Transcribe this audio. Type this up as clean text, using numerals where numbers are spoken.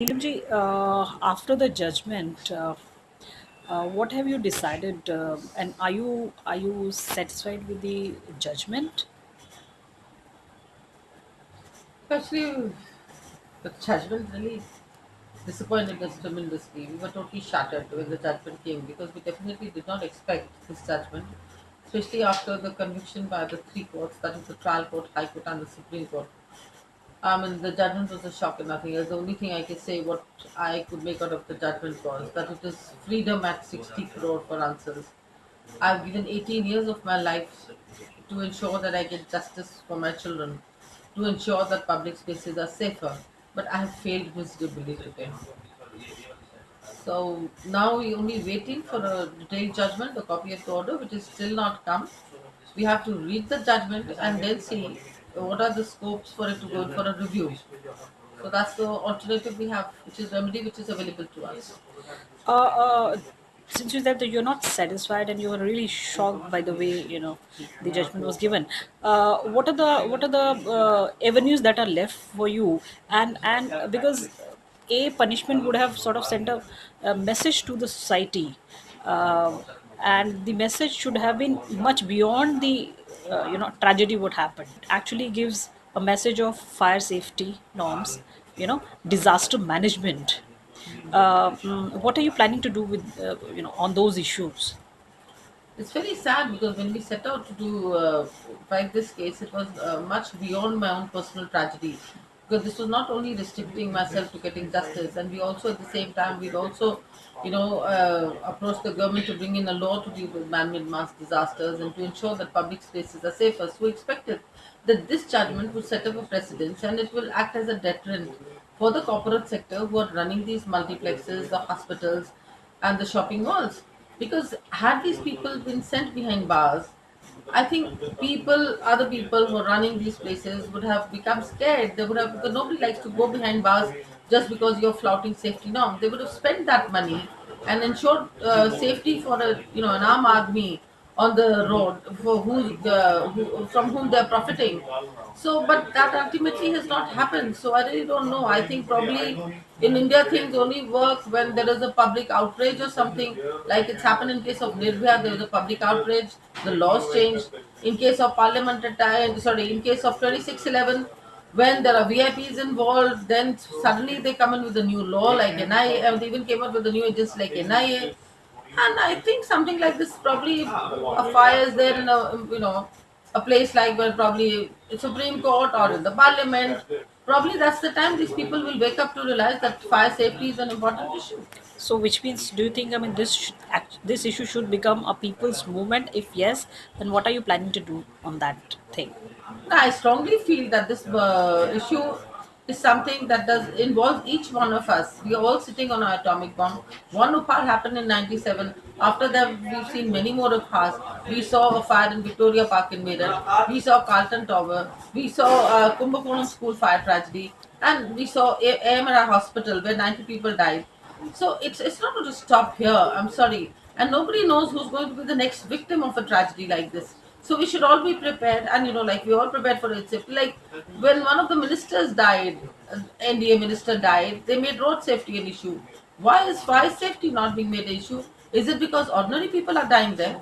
Neelamji, after the judgment, what have you decided, and are you satisfied with the judgment? Especially the judgment really disappointed us tremendously. We were totally shattered when the judgment came because we definitely did not expect this judgment, especially after the conviction by the three courts, that is the trial court, high court, and the Supreme Court. The judgment was a shock and nothing else. The only thing I could say, what I could make out of the judgment was that it is freedom at 60 crore for answers. I've given 18 years of my life to ensure that I get justice for my children, to ensure that public spaces are safer, but I have failed miserably today. So now we're only waiting for a detailed judgment, a copy of the order, which is still not come. We have to read the judgment and then see what are the scopes for it to go for a review. So that's the alternative we have, which is remedy, which is available to us. Uh, uh, since you said that you're not satisfied and you were really shocked by the way the judgment was given, what are the avenues that are left for you? And because a punishment would have sort of sent a message to the society, uh, and the message should have been much beyond the tragedy what happened. It actually gives a message of fire safety norms, disaster management. What are you planning to do with on those issues? It's very sad because when we set out to do fight this case, it was much beyond my own personal tragedy. Because this was not only restricting myself to getting justice, and we also at the same time we'd also, approached the government to bring in a law to deal with man-made mass disasters and to ensure that public spaces are safer. So we expected that this judgment would set up a precedence and it will act as a deterrent for the corporate sector who are running these multiplexes, the hospitals, and the shopping malls. Because had these people been sent behind bars, I think other people who are running these places would have become scared. They would have, because nobody likes to go behind bars just because you're flouting safety norms. They would have spent that money and ensured safety for an armed army on the road for from whom they're profiting. So, but that ultimately has not happened. So I really don't know. I think probably in India things only work when there is a public outrage or something. Like it's happened in case of Nirbhaya, there was a public outrage. The laws changed. In case of Parliament attack, sorry, in case of 2611, when there are VIPs involved, then suddenly they come in with a new law like NIA. They even came up with a new agency like NIA. And I think something like this probably a fire is there in a place like where probably Supreme Court or in the Parliament. Probably that's the time these people will wake up to realize that fire safety is an important issue. So, which means, do you think, I mean, this issue should become a people's movement? If yes, then what are you planning to do on that thing? I strongly feel that this issue is something that does involve each one of us. We are all sitting on an atomic bomb. One Upal happened in '97. After that, we've seen many more of us. We saw a fire in Victoria Park in Meerut. We saw Carlton Tower. We saw Kumbakonam school fire tragedy. And we saw AMRI hospital where 90 people died. So it's not going to stop here. I'm sorry, and nobody knows who's going to be the next victim of a tragedy like this. So we should all be prepared, and like we all prepared for it. Safety. Like when one of the ministers died, NDA minister died, they made road safety an issue. Why is fire safety not being made an issue? Is it because ordinary people are dying there?